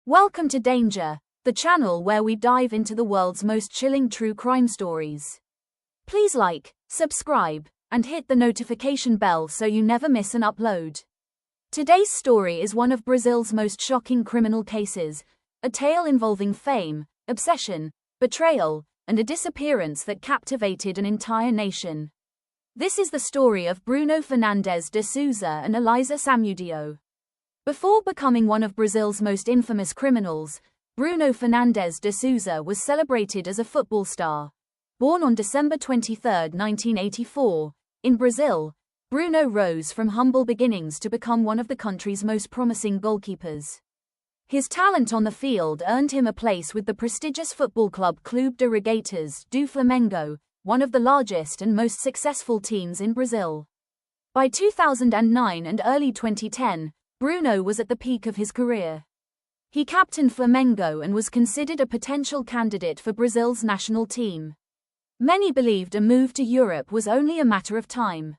Welcome to Danger, the channel where we dive into the world's most chilling true crime stories. Please like, subscribe, and hit the notification bell so you never miss an upload. Today's story is one of Brazil's most shocking criminal cases, a tale involving fame, obsession, betrayal, and a disappearance that captivated an entire nation. This is the story of Bruno Fernandes de Souza and Eliza Samudio. Before becoming one of Brazil's most infamous criminals, Bruno Fernandes de Souza was celebrated as a football star. Born on December 23, 1984, in Brazil, Bruno rose from humble beginnings to become one of the country's most promising goalkeepers. His talent on the field earned him a place with the prestigious football club Clube de Regatas do Flamengo, one of the largest and most successful teams in Brazil. By 2009 and early 2010, Bruno was at the peak of his career. He captained Flamengo and was considered a potential candidate for Brazil's national team. Many believed a move to Europe was only a matter of time.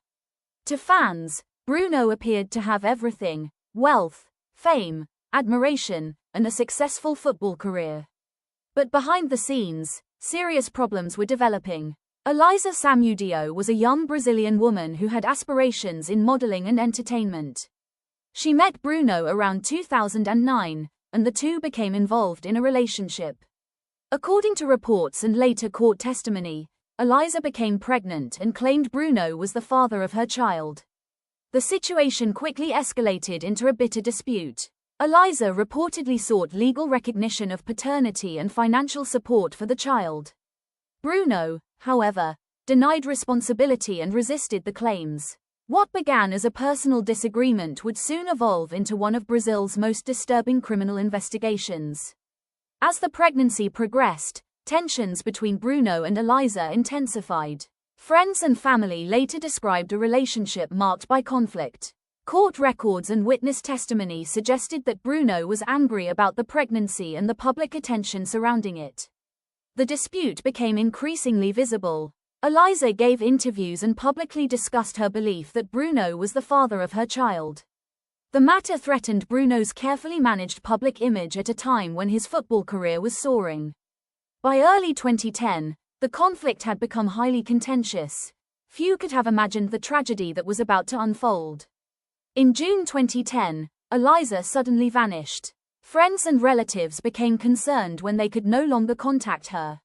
To fans, Bruno appeared to have everything: wealth, fame, admiration, and a successful football career. But behind the scenes, serious problems were developing. Eliza Samudio was a young Brazilian woman who had aspirations in modeling and entertainment. She met Bruno around 2009, and the two became involved in a relationship. According to reports and later court testimony, Eliza became pregnant and claimed Bruno was the father of her child. The situation quickly escalated into a bitter dispute. Eliza reportedly sought legal recognition of paternity and financial support for the child. Bruno, however, denied responsibility and resisted the claims. What began as a personal disagreement would soon evolve into one of Brazil's most disturbing criminal investigations. As the pregnancy progressed, tensions between Bruno and Eliza intensified. Friends and family later described a relationship marked by conflict. Court records and witness testimony suggested that Bruno was angry about the pregnancy and the public attention surrounding it. The dispute became increasingly visible. Eliza gave interviews and publicly discussed her belief that Bruno was the father of her child. The matter threatened Bruno's carefully managed public image at a time when his football career was soaring. By early 2010, the conflict had become highly contentious. Few could have imagined the tragedy that was about to unfold. In June 2010, Eliza suddenly vanished. Friends and relatives became concerned when they could no longer contact her.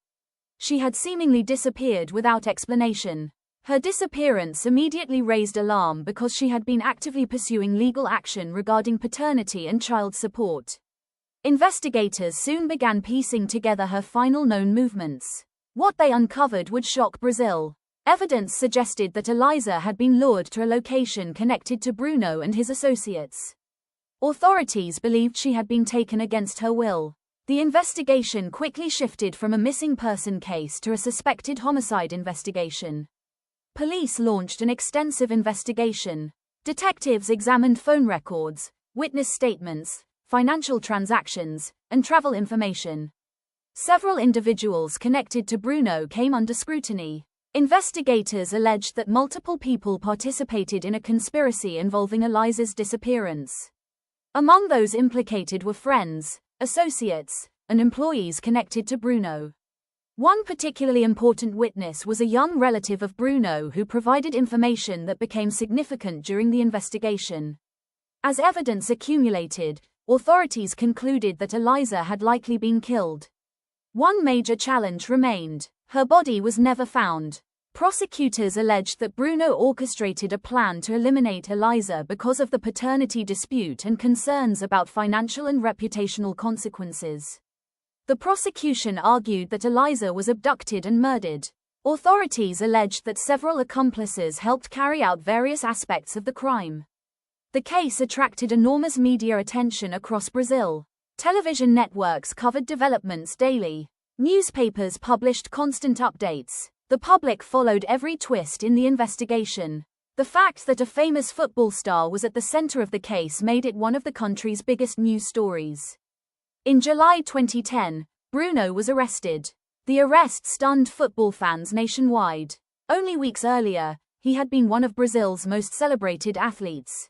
She had seemingly disappeared without explanation. Her disappearance immediately raised alarm because she had been actively pursuing legal action regarding paternity and child support. Investigators soon began piecing together her final known movements. What they uncovered would shock Brazil. Evidence suggested that Eliza had been lured to a location connected to Bruno and his associates. Authorities believed she had been taken against her will. The investigation quickly shifted from a missing person case to a suspected homicide investigation. Police launched an extensive investigation. Detectives examined phone records, witness statements, financial transactions, and travel information. Several individuals connected to Bruno came under scrutiny. Investigators alleged that multiple people participated in a conspiracy involving Eliza's disappearance. Among those implicated were friends, associates, and employees connected to Bruno. One particularly important witness was a young relative of Bruno who provided information that became significant during the investigation. As evidence accumulated, authorities concluded that Eliza had likely been killed. One major challenge remained: her body was never found. Prosecutors alleged that Bruno orchestrated a plan to eliminate Eliza because of the paternity dispute and concerns about financial and reputational consequences. The prosecution argued that Eliza was abducted and murdered. Authorities alleged that several accomplices helped carry out various aspects of the crime. The case attracted enormous media attention across Brazil. Television networks covered developments daily. Newspapers published constant updates. The public followed every twist in the investigation. The fact that a famous football star was at the center of the case made it one of the country's biggest news stories. In July 2010, Bruno was arrested. The arrest stunned football fans nationwide. Only weeks earlier, he had been one of Brazil's most celebrated athletes.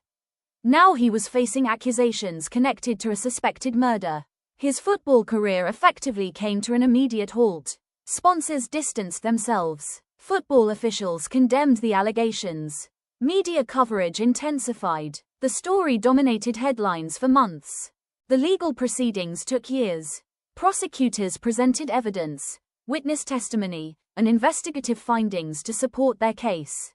Now he was facing accusations connected to a suspected murder. His football career effectively came to an immediate halt. Sponsors distanced themselves. Football officials condemned the allegations. Media coverage intensified. The story dominated headlines for months. The legal proceedings took years. Prosecutors presented evidence, witness testimony, and investigative findings to support their case.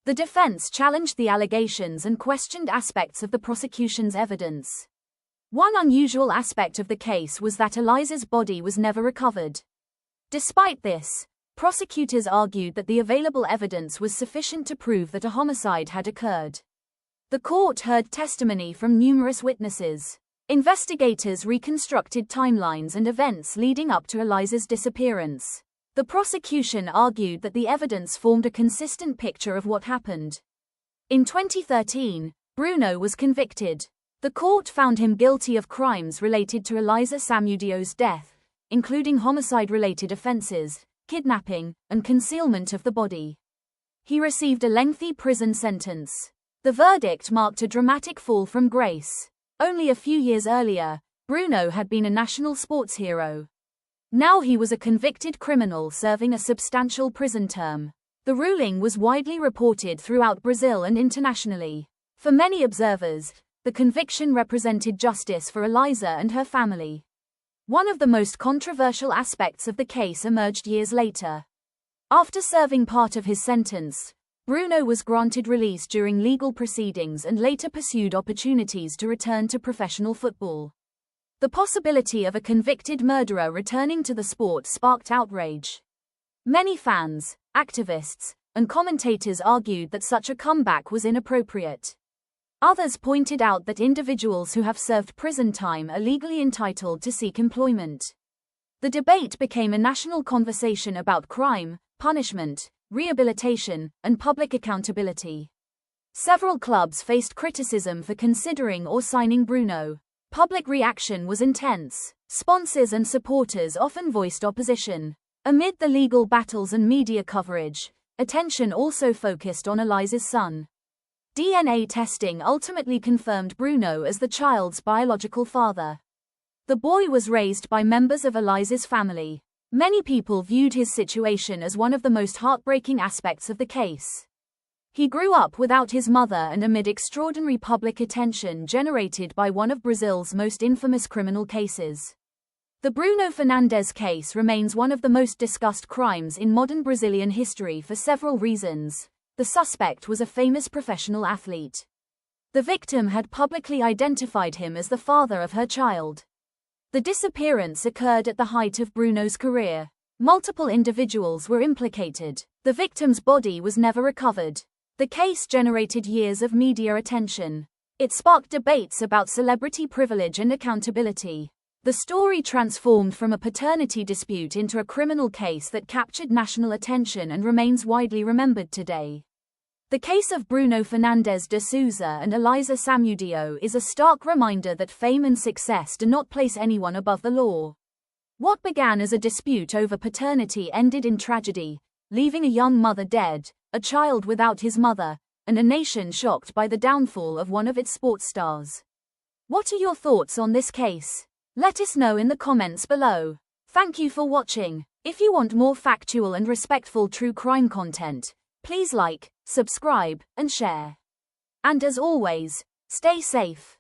The defense challenged the allegations and questioned aspects of the prosecution's evidence. One unusual aspect of the case was that Eliza's body was never recovered. Despite this, prosecutors argued that the available evidence was sufficient to prove that a homicide had occurred. The court heard testimony from numerous witnesses. Investigators reconstructed timelines and events leading up to Eliza's disappearance. The prosecution argued that the evidence formed a consistent picture of what happened. In 2013, Bruno was convicted. The court found him guilty of crimes related to Eliza Samudio's death, including homicide-related offenses, kidnapping, and concealment of the body. He received a lengthy prison sentence. The verdict marked a dramatic fall from grace. Only a few years earlier, Bruno had been a national sports hero. Now he was a convicted criminal serving a substantial prison term. The ruling was widely reported throughout Brazil and internationally. For many observers, the conviction represented justice for Eliza and her family. One of the most controversial aspects of the case emerged years later. After serving part of his sentence, Bruno was granted release during legal proceedings and later pursued opportunities to return to professional football. The possibility of a convicted murderer returning to the sport sparked outrage. Many fans, activists, and commentators argued that such a comeback was inappropriate. Others pointed out that individuals who have served prison time are legally entitled to seek employment. The debate became a national conversation about crime, punishment, rehabilitation, and public accountability. Several clubs faced criticism for considering or signing Bruno. Public reaction was intense. Sponsors and supporters often voiced opposition. Amid the legal battles and media coverage, attention also focused on Eliza's son. DNA testing ultimately confirmed Bruno as the child's biological father. The boy was raised by members of Eliza's family. Many people viewed his situation as one of the most heartbreaking aspects of the case. He grew up without his mother and amid extraordinary public attention generated by one of Brazil's most infamous criminal cases. The Bruno Fernandes case remains one of the most discussed crimes in modern Brazilian history for several reasons. The suspect was a famous professional athlete. The victim had publicly identified him as the father of her child. The disappearance occurred at the height of Bruno's career. Multiple individuals were implicated. The victim's body was never recovered. The case generated years of media attention. It sparked debates about celebrity privilege and accountability. The story transformed from a paternity dispute into a criminal case that captured national attention and remains widely remembered today. The case of Bruno Fernandes de Souza and Eliza Samudio is a stark reminder that fame and success do not place anyone above the law. What began as a dispute over paternity ended in tragedy, leaving a young mother dead, a child without his mother, and a nation shocked by the downfall of one of its sports stars. What are your thoughts on this case? Let us know in the comments below. Thank you for watching. If you want more factual and respectful true crime content, please like, subscribe, and share. And as always, stay safe.